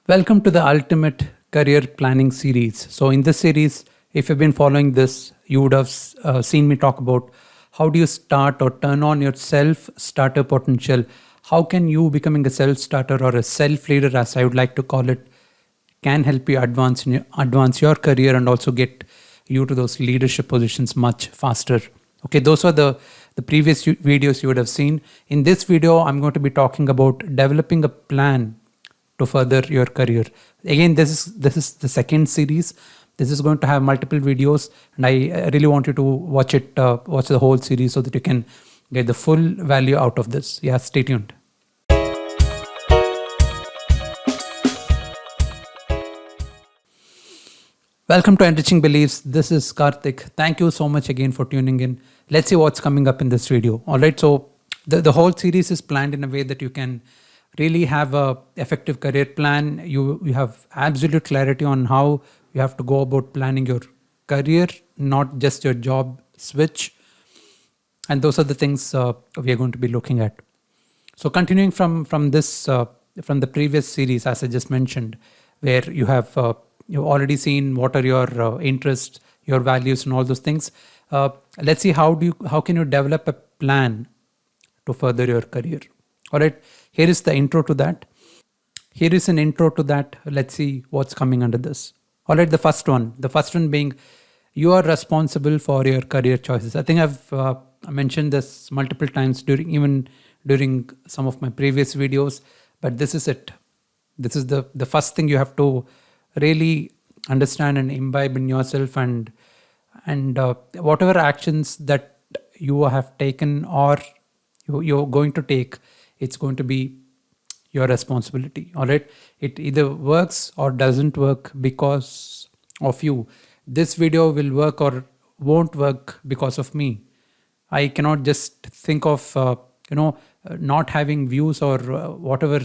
Welcome to the Ultimate Career Planning series. So, in this series, if you've been following this, you would have seen me talk about how do you start or turn on your self starter potential. How can you becoming a self starter or a self leader, as I would like to call it, can help you advance your career and also get you to those leadership positions much faster. Okay, those are the previous videos you would have seen. In this video, I'm going to be talking about developing a plan to further your career. Again, this is the second series. This is going to have multiple videos, and I really want you to watch the whole series so that you can get the full value out of this. Yeah, stay tuned. Welcome to Enriching Beliefs. This is Karthik. Thank you so much again for tuning in. Let's see what's coming up in this video. All right, so the whole series is planned in a way that you can really have a effective career plan. You have absolute clarity on how you have to go about planning your career, not just your job switch. And those are the things we are going to be looking at. So continuing from the previous series, as I just mentioned, where you've already seen what are your interests, your values, and all those things. Let's see how can you develop a plan to further your career. All right, here is the intro to that. Here is an intro to that. Let's see what's coming under this. All right, the first one being you are responsible for your career choices. I think I've mentioned this multiple times during some of my previous videos, but this is it. This is the first thing you have to really understand and imbibe in yourself, and whatever actions that you have taken or you're going to take, it's going to be your responsibility. All right, it either works or doesn't work because of you. This video will work or won't work because of me. I cannot just think of not having views or whatever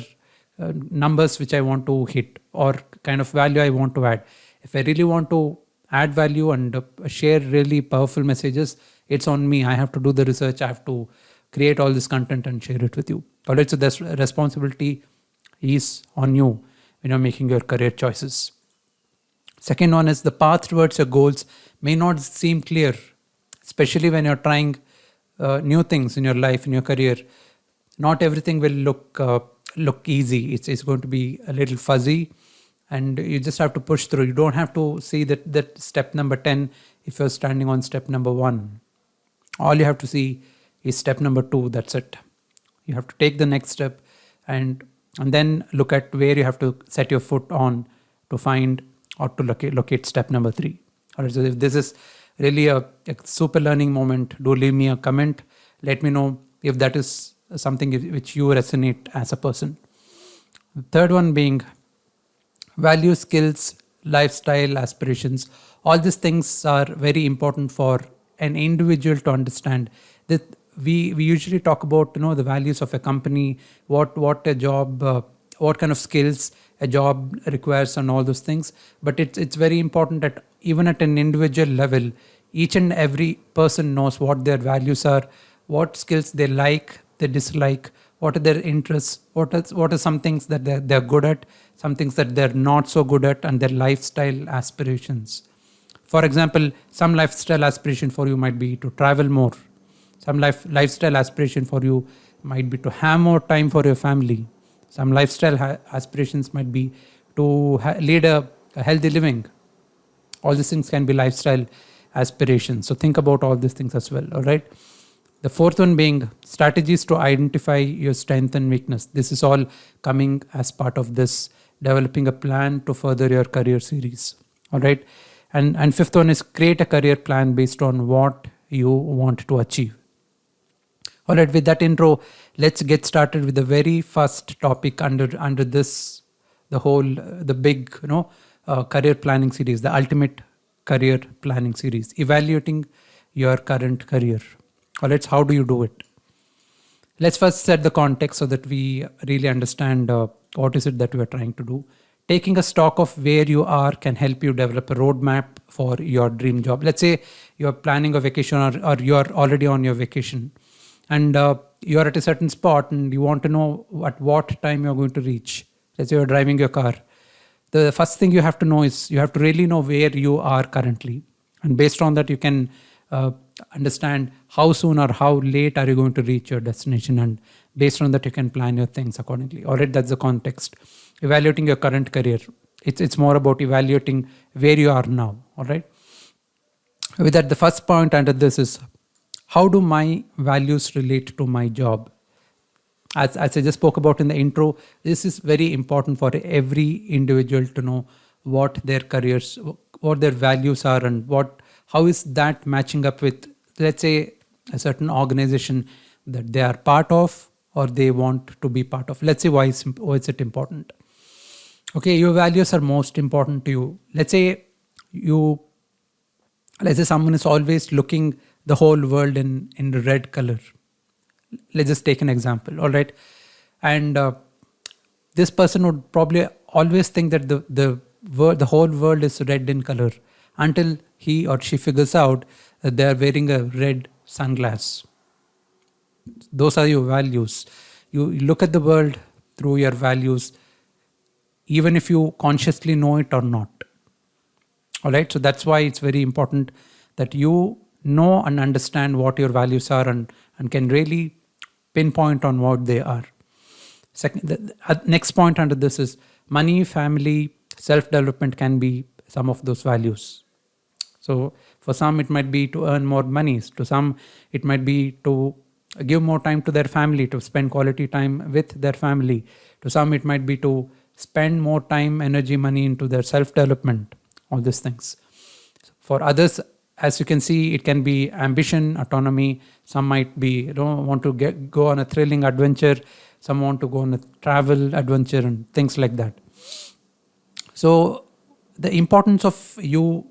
numbers which I want to hit or kind of value I want to add. If I really want to add value and share really powerful messages, it's on me. I have to do the research. I have to create all this content and share it with you. All right, so this responsibility is on you when you're making your career choices. Second one is the path towards your goals may not seem clear, especially when you're trying new things in your life, in your career. Not everything will look easy. It's going to be a little fuzzy, and you just have to push through. You don't have to see that step number 10 if you're standing on step number 1. All you have to see is step number 2. That's it. You have to take the next step and then look at where you have to set your foot on to find or to locate step number 3. All right, so if this is really a super learning moment, do leave me a comment. Let me know if that is something which you resonate as a person. The third one being value, skills, lifestyle, aspirations. All these things are very important for an individual to understand. That we usually talk about the values of a company, what a job, what kind of skills a job requires, and all those things. But it's very important that even at an individual level, each and every person knows what their values are, what skills they like, they dislike, what are their interests, what are some things that they're good at, some things that they're not so good at, and their lifestyle aspirations. For example, some lifestyle aspiration for you might be to travel more. Some lifestyle aspiration for you might be to have more time for your family. Some lifestyle aspirations might be to lead a healthy living. All these things can be lifestyle aspirations. So think about all these things as well. All right. The fourth one being strategies to identify your strength and weakness. This is all coming as part of this developing a plan to further your career series. All right. And fifth one is create a career plan based on what you want to achieve. All right, with that intro, let's get started with the very first topic under this, the big career planning series, the ultimate career planning series, evaluating your current career. All right, how do you do it? Let's first set the context so that we really understand what is it that we are trying to do. Taking a stock of where you are can help you develop a roadmap for your dream job. Let's say you're planning a vacation or you're already on your vacation, and you're at a certain spot and you want to know at what time you're going to reach. Let's say you're driving your car the first thing you have to know is you have to really know where you are currently, and based on that you can understand how soon or how late are you going to reach your destination, and based on that you can plan your things accordingly. All right, that's the context. Evaluating your current career, it's more about evaluating where you are now. All right, with that, the first point under this is, how do my values relate to my job? As I just spoke about in the intro, this is very important for every individual to know what their careers, what their values are, and how is that matching up with, let's say, a certain organization that they are part of or they want to be part of. Let's say why is it important? Okay, your values are most important to you. Let's say someone is always looking the whole world in the red color. Let's just take an example. All right, and this person would probably always think that the whole world is red in color until he or she figures out that they are wearing a red sunglass. Those are your values. You look at the world through your values, even if you consciously know it or not. All right, so that's why it's very important that you know and understand what your values are, and can really pinpoint on what they are. Second, the next point under this is money, family, self-development can be some of those values. So for some it might be to earn more money. To some it might be to give more time to their family, to spend quality time with their family. To some it might be to spend more time, energy, money into their self-development, all these things. For others, as you can see, it can be ambition, autonomy. Some might be want to go on a thrilling adventure. Some want to go on a travel adventure and things like that. So the importance of you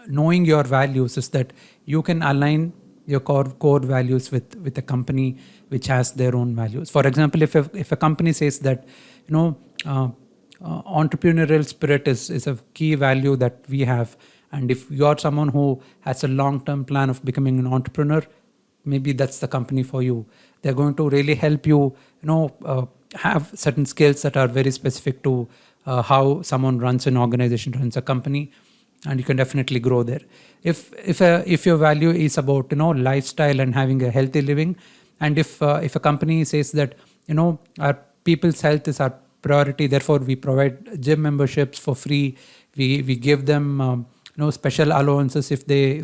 knowing your values is that you can align your core values with a company which has their own values. For example, if a company says that entrepreneurial spirit is a key value that we have, and if you are someone who has a long-term plan of becoming an entrepreneur, maybe that's the company for you. They're going to really help you, have certain skills that are very specific to how someone runs an organization, runs a company, and you can definitely grow there. If your value is about lifestyle and having a healthy living, and if a company says that our people's health is our priority, therefore we provide gym memberships for free, we give them special allowances if they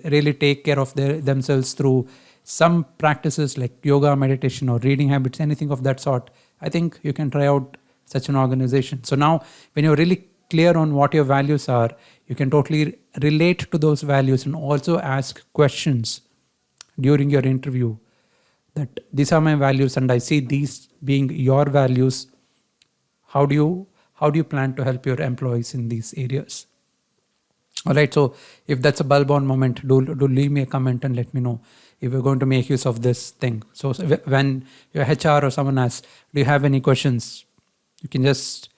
really take care of themselves through some practices like yoga, meditation, or reading habits, anything of that sort, I think you can try out such an organization. So now when you're really clear on what your values are, you can totally relate to those values and also ask questions during your interview that these are my values and I see these being your values. How do you plan to help your employees in these areas? All right, so if that's a bulb on moment, do leave me a comment and let me know if we're going to make use of this thing. So when your HR or someone asks, do you have any questions? You can just,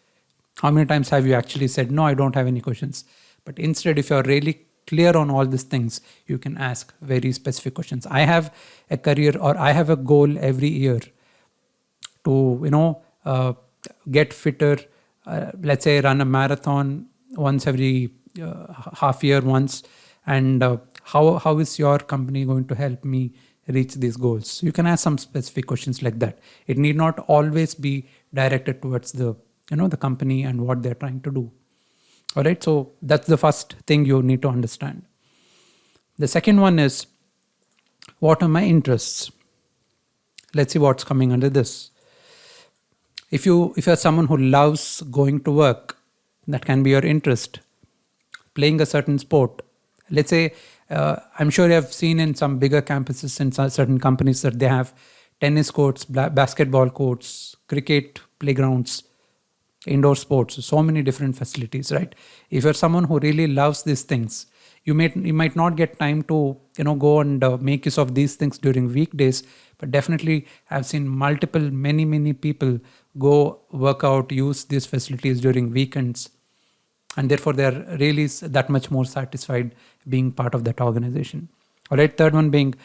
how many times have you actually said, no, I don't have any questions? But instead, if you're really clear on all these things, you can ask very specific questions. I have a career or I have a goal every year to, get fitter, let's say run a marathon once every half year once, and how is your company going to help me reach these goals? You can ask some specific questions like that. It need not always be directed towards the company and what they're trying to do. All right, so that's the first thing you need to understand. The second one is, what are my interests? Let's see what's coming under this. If you're someone who loves going to work, that can be your interest. Playing a certain sport. Let's say, I'm sure you have seen in some bigger campuses in certain companies that they have tennis courts, basketball courts, cricket playgrounds, indoor sports, so many different facilities, right? If you're someone who really loves these things, you might not get time to go and make use of these things during weekdays, but definitely I've seen many people go work out, use these facilities during weekends, and therefore they're really that much more satisfied being part of that organization. All right, third one being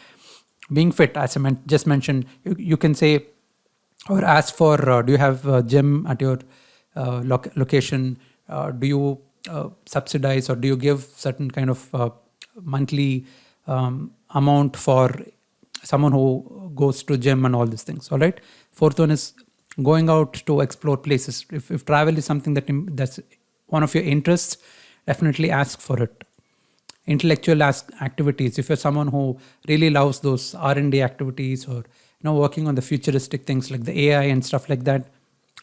fit. As I just mentioned, you can say or ask for, do you have a gym at your location? do you subsidize or do you give certain kind of monthly amount for someone who goes to gym and all these things. All right. Fourth one is going out to explore places. If travel is something that's one of your interests, definitely ask for it. Intellectual activities. If you're someone who really loves those R&D activities, or working on the futuristic things like the AI and stuff like that,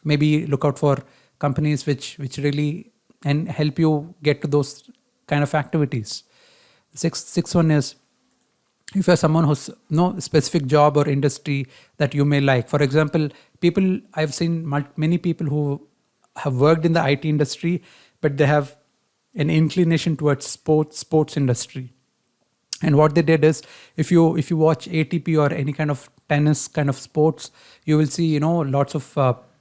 maybe look out for companies which really and help you get to those kind of activities. Sixth one is, if you're someone who's no specific job or industry that you may like. For example, I've seen many people who have worked in the IT industry, but they have an inclination towards sports industry. And what they did is, if you watch ATP or any kind of tennis kind of sports, you will see lots of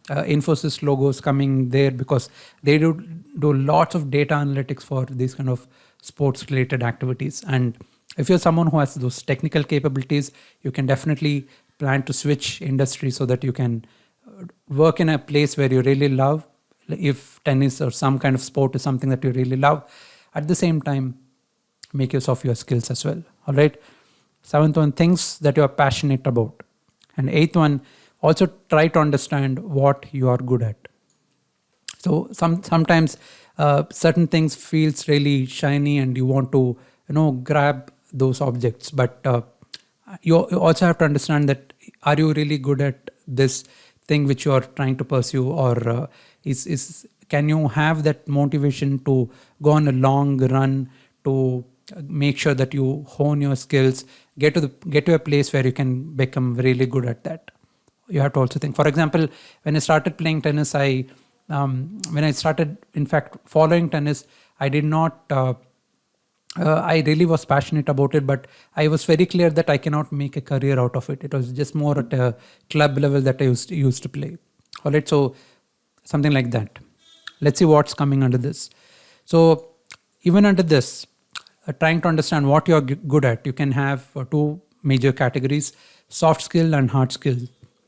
Infosys logos coming there, because they do lots of data analytics for these kind of sports related activities. And if you're someone who has those technical capabilities, you can definitely plan to switch industry so that you can work in a place where you really love. If tennis or some kind of sport is something that you really love, at the same time, make use of your skills as well. All right. Seventh one, things that you are passionate about. And eighth one, also try to understand what you are good at. So sometimes certain things feels really shiny and you want to grab those objects, but you also have to understand that, are you really good at this thing which you are trying to pursue, or can you have that motivation to go on a long run to make sure that you hone your skills, get to a place where you can become really good at that. You have to also think. For example, when I started playing tennis, when I started, in fact, following tennis, I did not. I really was passionate about it, but I was very clear that I cannot make a career out of it. It was just more at a club level that I used to play. All right, so something like that. Let's see what's coming under this. So even under this, trying to understand what you're good at, you can have two major categories: soft skill and hard skill.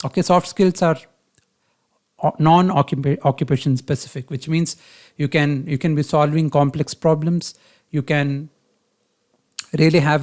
Okay, soft skills are non-occupation specific, which means you can be solving complex problems. You can really have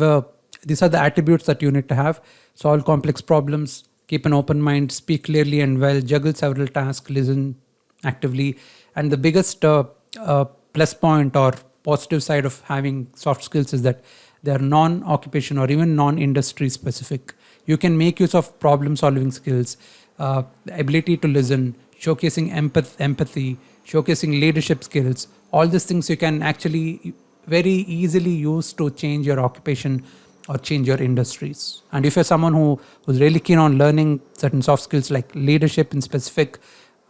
these are the attributes that you need to have: solve complex problems, keep an open mind, speak clearly and well, juggle several tasks, listen actively. And the biggest plus point or positive side of having soft skills is that they are non-occupation or even non-industry specific. You can make use of problem solving skills, the ability to listen, showcasing empathy, showcasing leadership skills. All these things you can actually very easily use to change your occupation or change your industries. And if you're someone who's really keen on learning certain soft skills like leadership in specific,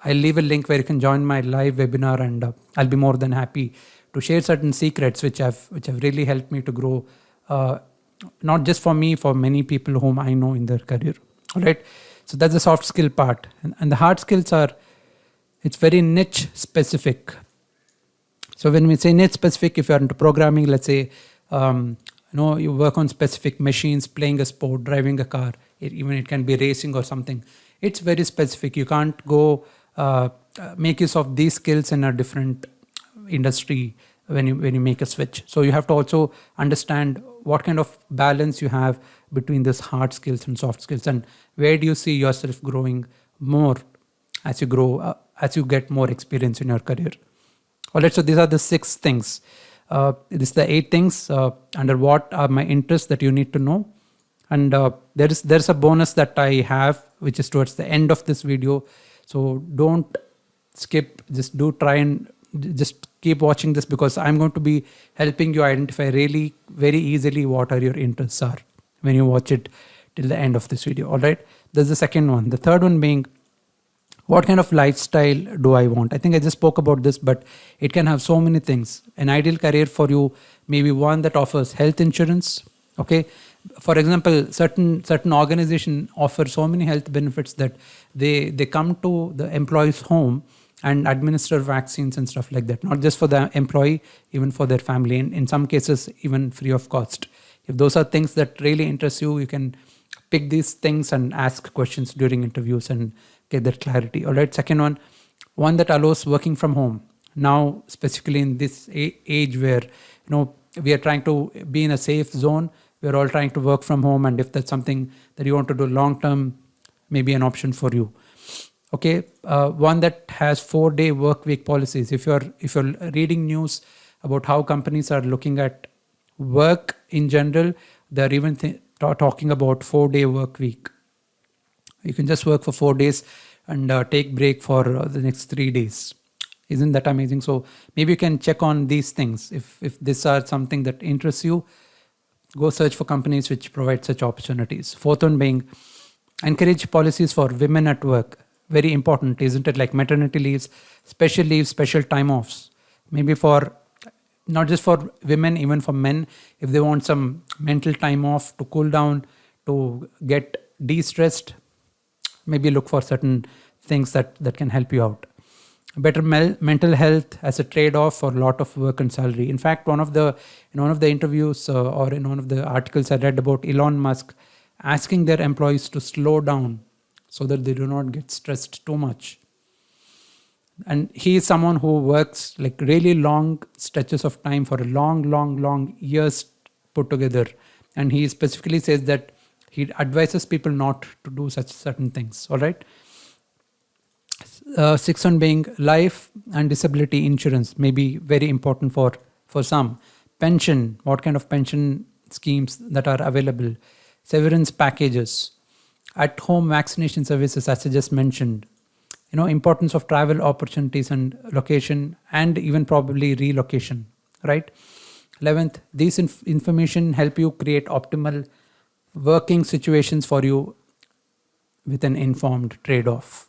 I'll leave a link where you can join my live webinar, and I'll be more than happy to share certain secrets which have really helped me to grow, not just for me, for many people whom I know in their career. All right. So that's the soft skill part. And the hard skills it's very niche specific. So when we say niche specific, if you're into programming, let's say, you work on specific machines, playing a sport, driving a car, even it can be racing or something. It's very specific. You can't go make use of these skills in a different industry when you make a switch. So you have to also understand what kind of balance you have between this hard skills and soft skills, and where do you see yourself growing more as you grow, as you get more experience in your career. All right, so these are the 6 things. This is the 8 things under what are my interests that you need to know. And there's a bonus that I have, which is towards the end of this video. So don't skip, just do try and just keep watching this, because I'm going to be helping you identify really very easily what are your interests are when you watch it till the end of this video. All right, there's the second one. The third one being, what kind of lifestyle do I want? I think I just spoke about this, but it can have so many things. An ideal career for you may be one that offers health insurance. Okay, for example, certain organization offer so many health benefits that they come to the employee's home and administer vaccines and stuff like that. Not just for the employee, even for their family. In some cases, even free of cost. If those are things that really interest you, you can pick these things and ask questions during interviews and get that clarity. All right. Second one that allows working from home. now, specifically in this age where we are trying to be in a safe zone. We're all trying to work from home, and if that's something that you want to do long term, maybe an option for you. Okay, one that has 4-day work week policies. If you're reading news about how companies are looking at work in general, they're even talking about 4-day work week. You can just work for 4 days and take break for the next 3 days. Isn't that amazing? So maybe you can check on these things. If these are something that interests you, go search for companies which provide such opportunities. Fourth one being encourage policies for women at work. Very important, isn't it? Like maternity leaves, special time offs. Maybe for not just for women, even for men, if they want some mental time off to cool down, to get de-stressed, maybe look for certain things that can help you out. Better mental health as a trade-off for a lot of work and salary. In fact, in one of the interviews or in one of the articles I read about Elon Musk asking their employees to slow down so that they do not get stressed too much. And he is someone who works like really long stretches of time for a long years put together. And he specifically says that he advises people not to do such certain things. All right. Sixth one being life and disability insurance, may be very important for some. Pension, what kind of pension schemes that are available. Severance packages. At home vaccination services, as I just mentioned. Importance of travel opportunities and location, and even probably relocation, right? 11th, these information help you create optimal working situations for you with an informed trade-off.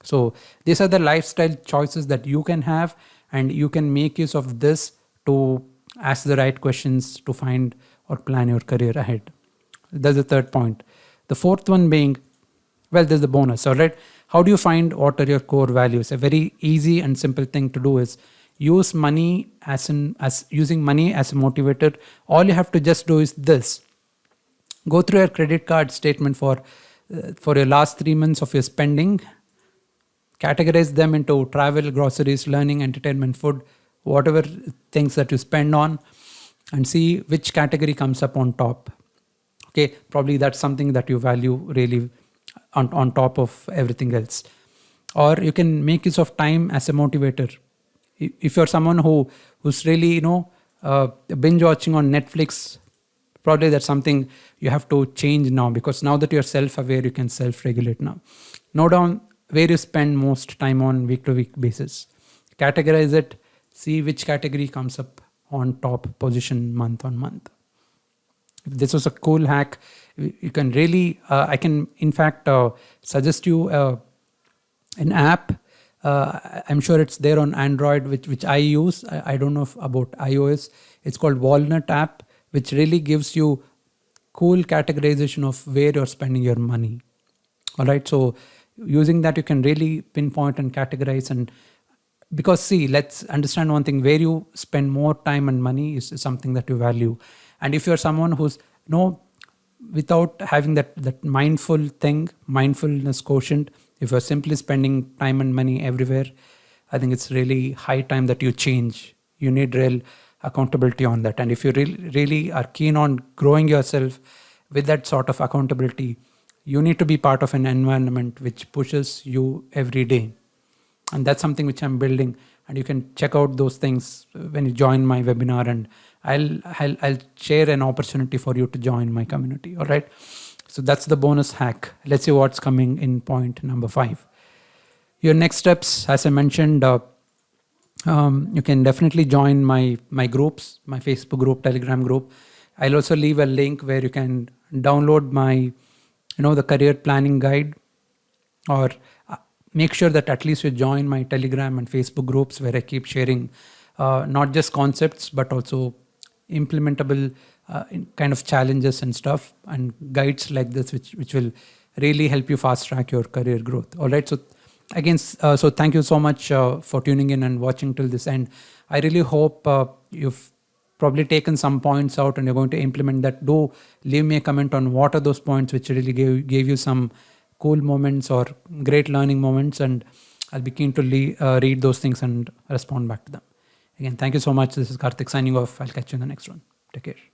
So these are the lifestyle choices that you can have, and you can make use of this to ask the right questions to find or plan your career ahead. That's the third point. The fourth one being, well, there's the bonus, all right? How do you find what are your core values? A very easy and simple thing to do is use money as using money as a motivator. All you have to just do is this. Go through your credit card statement for your last 3 months of your spending. Categorize them into travel, groceries, learning, entertainment, food, whatever things that you spend on, and see which category comes up on top. Okay, probably that's something that you value really on top of everything else. Or you can make use of time as a motivator. If you're someone who's really binge watching on Netflix, probably that's something you have to change now, because now that you're self-aware, you can self-regulate now. Note down where you spend most time on week-to-week basis. Categorize it, see which category comes up on top position month on month. If this was a cool hack, you can really, I can in fact suggest you an app. I'm sure it's there on Android, which I use. I don't know about iOS. It's called Walnut app, which really gives you cool categorization of where you're spending your money. All right. So using that, you can really pinpoint and categorize. And because see, let's understand one thing, where you spend more time and money is something that you value. And if you're someone who's without having that mindfulness quotient, if you're simply spending time and money everywhere, I think it's really high time that you change. You need real accountability on that. And if you really are keen on growing yourself with that sort of accountability, you need to be part of an environment which pushes you every day. And that's something which I'm building. And you can check out those things when you join my webinar, and I'll share an opportunity for you to join my community. All right. So that's the bonus hack. Let's see what's coming in point number 5. Your next steps, as I mentioned, you can definitely join my groups, my Facebook group, Telegram group. I'll also leave a link where you can download my, the career planning guide, or make sure that at least you join my Telegram and Facebook groups where I keep sharing not just concepts, but also implementable kind of challenges and stuff, and guides like this, which will really help you fast track your career growth. All right. So again, so thank you so much for tuning in and watching till this end. I really hope you've probably taken some points out and you're going to implement that. Do leave me a comment on what are those points which really gave you some cool moments or great learning moments. And I'll be keen to read those things and respond back to them. Again, thank you so much. This is Karthik signing off. I'll catch you in the next one. Take care.